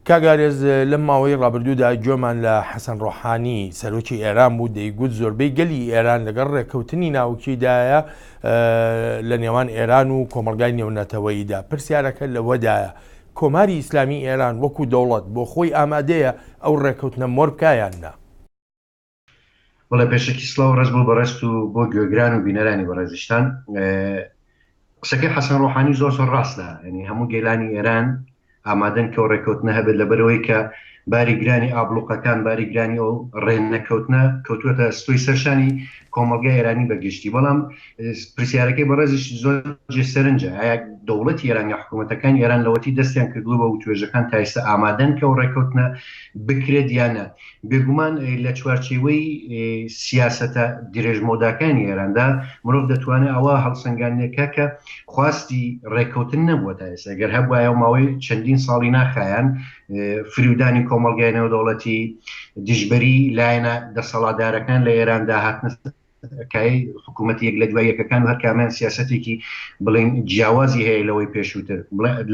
کاگارێز لەم ماوەی ڕابردوودا گوێمان لە حەسەن ڕۆحانی سەرۆکی ئێران بوو دەیگوت زۆربەی گەلی ئێران لەگەڵ ڕێککەوتنی ناوکیدایە لە نێوان ئێران و کۆمەلگای نێونەتەوەییدا. پرسیارەکە لەوەدایە کۆماری ئیسلامی ئێران وەکو دەوڵەت بۆ خۆی ئامادەیە ئەو ڕێککەوتنە مۆر بکایاننا؟ بەڵێ پێشکی سڵاو ڕێز بۆ بەڕێست و بۆ گوێگران و بینەرانی بەڕێزیشتان. قسەکەی حەسەن ڕۆحانی زۆر ڕاستە، ینی هەموو گێلانی ئێران ئامادەن کە ڕێککەوتنە هەبێت لەبەرەوەی کە باری گرانی ئابلوقەکان باری گرانی ئەو ڕێنەکەوتنە کەوتووەتە ستۆی سەرشانی کۆمەلگای ئێرانی بەگشتی. بەڵام پرسیارەکەی بەڕێزیش زۆر جێسەرنجە، ئایا دەوڵەتی ئێران یا حکوومەتەکانی ئێران لەوەتی دەستیان کردووە بە و توێژەکان تا ئێستا ئامادەن کە ئەو ڕێککەوتنە بکرێت یانە؟ بێگومان لە چوارچێوەی سیاسەتە درێژمۆداکانی ئێراندا مرۆڤ دەتوانێت ئەوە هەڵسەنگانێکە کە خواستی ڕێککەوتن نەبووە تا ئێستا. گەر هەبوایە ماوەی چەندین ساڵی ناخایەن فرودانی کۆمەلگای نێودەوڵەتی دیژبەری لایەنە دەسەڵاتدارەکان لە ئێراندا هاتنە کای حکوومەت یەک لە دوای یەکەکان و هەر کامیان سیاسەتێکی بڵێن جیاوازی هەیە لەوەی پێشووتر.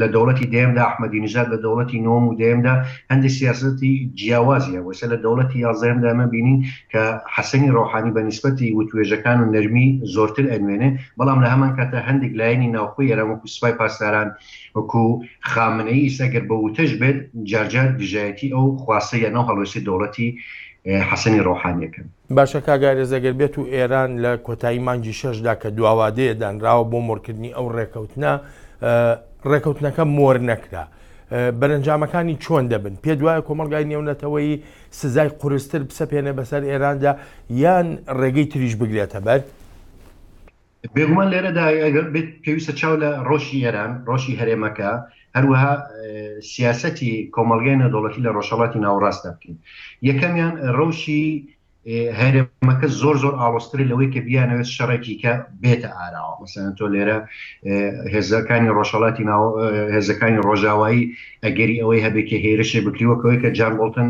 لە دەوڵەتی دێمدا ئەحمەدی نژاد، لە دەوڵەتی نۆم و دێمدا هەندێک سیاسەتی جیاوازیە. وەسە لە دەوڵەتی یازدەهەمدا ئەمە بینین کە حەسەنی ڕۆحانی بە نیسبەتی وتوێژەکان و نەرمی زۆرتر ئەنوێنێ، بەڵام لە هەمان کاتە هەندێک لایەنی ناوخۆی ئێران وەکو سوپای پاسداران وەکو خامنەیی ئەگەر بە وتەش بێت جارجار دژایەتی ئەو خواستە یانەو هەڵوێستی دەوڵەتی حەسەنی ڕۆحانیەکە. باشە کاگارێز، ئەگەر بێت و ئێران لە کۆتایی مانگی 6دا کە دواوادەیە دانراوە بۆ مۆرکردنی ئەو ڕێککەوتنەکە مۆر نەکرا، بەرەنجامەکانی چۆن دەبن؟ پێ دوایە کۆمەلگای نێونەتەوەیی سزای قورستر بسەپێنێ بەسەر ئێراندا یان ڕێگەی تریش بگرێتە بەر؟ بێگومان لێرەدا ئەگەر بێت پێویستە چاو لە ڕۆژی ئێران، ڕۆژی هەرێمەکە، هەروەها سیاسەتی کۆمەلگای نێودەوڵەتی لە ڕۆژهەڵاتی ناوەڕاستدا بکەین. یەکەمیان ڕەوشی هەرێمەکە زۆر ئاڵۆستری لەوەی کە بیانەوێت شەڕێکی کە بێتە ئاراوە. مەسەڵەن تۆ لێرە هێزەکانی ڕۆژهەڵاتی هێزەکانی ڕۆژاوایی ئەگەری ئەوەی هەبێکە هێرشێ بکریوەکەوەی کە جان بۆڵتن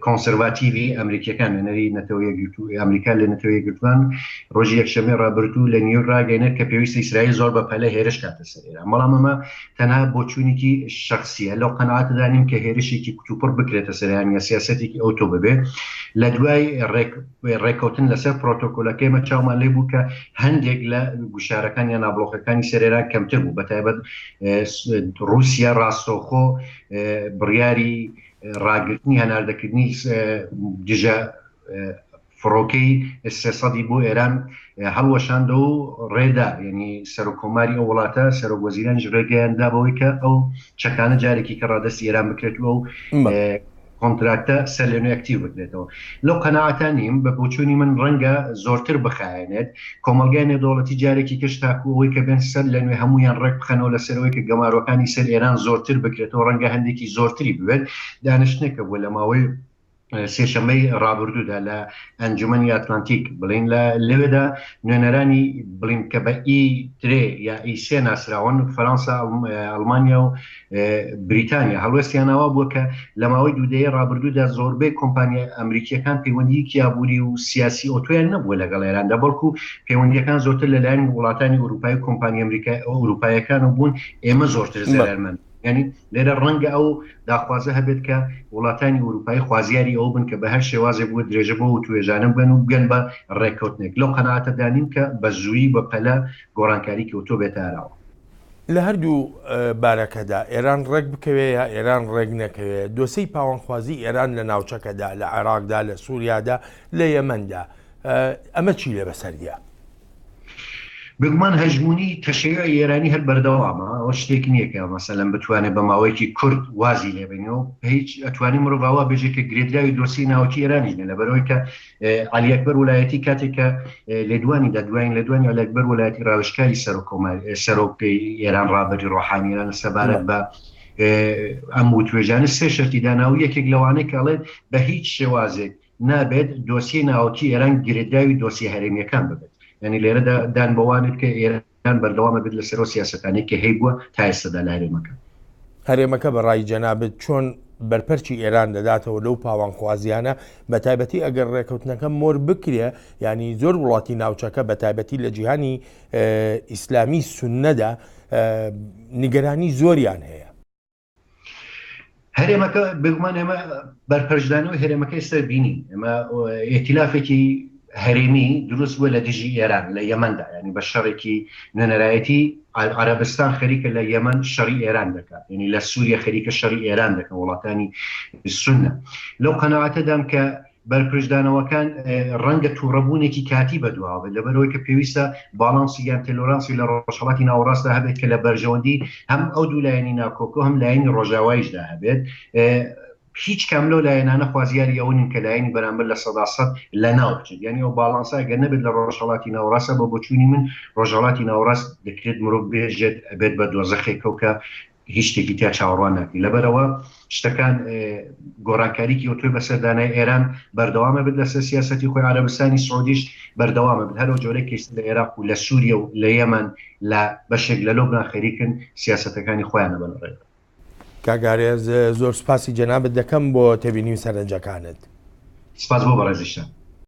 کۆنسەرواتیڤی ئەمریکیەکان لەنەری نەتەوەیە ئەمریکا لە نەتەوەیە گرتوان ڕۆژی یەکشەمەی ڕابردوو لە نیویۆرک ڕاگەیەنێت کە پێویستە ئیسرائیل زۆر بە پەلە هێرش کاتە سەر ئێران. بەڵام ئەمە تەنها بۆ چوونێکی شەخسیە، لەو قەناعەتدا نیم کە هێرشێکی کتوپڕ بکرێتە سەریان یا سیاسەتێکی ئۆتۆ ببێ. لە دوای ڕێککەوتن لەسەر پرۆتۆکۆلەکەمە چاومان لێ بوو کە هەندێک لە گوشارەکان یان نابلۆخەکانی سەرێران کەمتر بوو، بەتایبەت رووسیا ڕاستەوخۆ بڕیاری ڕاگررتنی هەناردەکردنی دژە فڕۆکەی سێسەدی بۆ ئێران هەڵوەشاندە و ڕێدا، یعنی سەرۆکۆماری ئەو وڵاتە سەرۆکوەزیرانش ڕێگەیاندا بەوەی کە ئەو چەکانە جارێکی کە ڕادەستی ئێران بکرێتەوە و کۆنتراکتە سەر لێنوێ ئەکتیڤ بکرێتەوە. لەو قەناعەتانیم بە بۆچوونی من ڕەنگە زۆرتر بخایەنێت کۆمەلگای نێودەوڵەتی جارێکی کەش تاکو ئەوەی کە بێن سەر لەنوێ هەمویان ڕێک بخەنەوە لەسەرەوەی کە گەماروەکانی سەر ئێران زۆرتر بکرێتەوە، ڕەنگە هەندێکی زۆرتری بوێت. دانیشتێکە بووە لە ماوەی سێشەمەی ڕابردوودا لە ئەنجومەنی ئەتلانتیک بڵین لە لەوێدا نوێنەرانی بڵین کە بە ئیترێ یا ئیسێ ناسراون فەرەنسا، ئەڵمانیا و بریتانیا هەڵوێستیانەوە بووە کە لە ماوەی دوودەیە ڕابردوودا زۆربەی کۆمپانیا ئەمریکیەکان پەیوەندیکی یابووری و سیاسی ئۆتۆیان نەبووە لەگەڵ ئێراندا، بەڵکو پەیوەندیەکان زۆرتر لەلایەن وڵاتانی ئەوروپای و کۆمپانیا ئەوروپایەکان و بوون ئێمە زۆرتر زەرمەند. ینی لێرە ڕەنگە ئەو داخوازە هەبێت کە وڵاتانی ئەوروپای خوازیاری ئەو بن کە بە هەر شێوازێک بووە درێژە بۆ و توێژانە بن و بگەن بە ڕێککەوتنێک. لەو قەناعەتە دانیم کە بە زوویی بە پەلە گۆڕانکاری کەوتۆ بێتە ئاراوە. لە هەردوو بارەکەدا ئێران ڕێک بکەوێ یا ئێران ڕێک نەکەوێ، دۆسەی پاوەندخوازی ئێران لە ناوچەکەدا، لە عێراقدا، لە سووریادا، لە یەمەندا، ئەمە چی لێ بەسەردیە؟ بگومان هەژمونی تەشەیوعی ئێرانی هەر بەردەوامە، ئەوە شتێک نییە کە مەسەلەن بتوانێت بە ماوەیەکی کورد وازی لێبێنەوە. هیچ ئەتوانی مرۆڤ بێژێت کە گرێدراوی دۆسی ناوەکی ئێرانیش نە، لەبەرەوەی کە عەلی ئەکبەر وەلایەتی کاتێککە لێدوانیدا لێدوانی عەلی ئەکبەر وەلایەتی ڕاوێژکاری سەرۆکەی ئێران ڕابەری ڕۆحانی ئێران سەبارەت بە ئەم توێژانە سێ شەرتی داناوی یەکێک لەوانەیە کە ئەڵێت بە هیچ شێوازێک نابێت دۆسی ناوەکی ئێران گرێدراوی دۆسی هەرێمیەکان ببێت. ینی لێرەدا دان بەوانێت کە ئێران بەردەوامە بێت لەسەر سیاسەتانی کە هەیە بووە تا ئێستادا لە هەرێمەکە بە ڕای جەنابەت چۆن بەرپەرچی ئێران دەداتەوە لەو پاوانخوازیانە، بە تایبەتی ئەگەر ڕێککەوتنەکە مۆر بکرێ، ینی زۆر وڵاتی ناوچەکە بە تایبەتی لە جیهانی ئیسلامی سوننەدا نیگەرانی زۆریان هەیە. هەرێمەکە بگومان ئێمە بەرپەرشدانەوە هەرێمەکە ئێستا بینی ئێمە ئێتیلافێکی هەرێمی دروست بووە لە دژی ئێران لە یەمەندا ینی بە شەڕێکی نەنەرایەتی عەرەبستان خەریکە لە یەمەن شەڕی ئێران دەکات ینی لە سووریا خەریکە شەڕی ئێران دەکەن وڵاتانی سونە لەو قەناعەتەدام کە بەرپرسدانەوەکان ڕەنگە تووڕەبوونێکی کاتی بەدواوە بێت لەبەرەوەی کە پێویستە باڵانسی یان تێلۆرانسی لە ڕۆژهەڵاتی ناوەڕاستدا هەبێت کە لە بەرژەوەندی هەم ئەو دوو لایەنی ناکۆکۆ هەم لایەنی ڕۆژاواییشدا هەبێت هیچ کام لەو لایەنانە خوازیاری ئەوەن کە لایەنی بەرامبەر لە 100% لە ناو بچێت یعنی ئەو باڵانسا گەر نەبێت لە ڕۆژهەڵاتی ناوەڕاستە بە بۆچوونی من ڕۆژهەڵاتی ناوەڕاست دەکرێت مرۆڤ بێژێت بێت بە دۆزەخێکەوە کە هیچ شتێکی تا چاوەڕوان ناکەی لەبەرەوە شتەکان گۆڕانکاریکی ئۆتۆی بەسەردانای ئێران بەردەوامە بێت لەسەر سیاسەتی خۆی عەرەبستانی سعودیش بەردەوامە بێت هەرو جۆرەی کەیسن لە عێراق و لە سووریا و لە یەمەن لە بەشێک لە لۆبنان خەریکن سیاسەتەکانی خۆیانە بنڕێن. کاگارێز زۆر سپاسی جەنابەت دەکەم بۆ تێبینی و سەرنجەکانت. سپاس بۆ بەڕێزیشتان.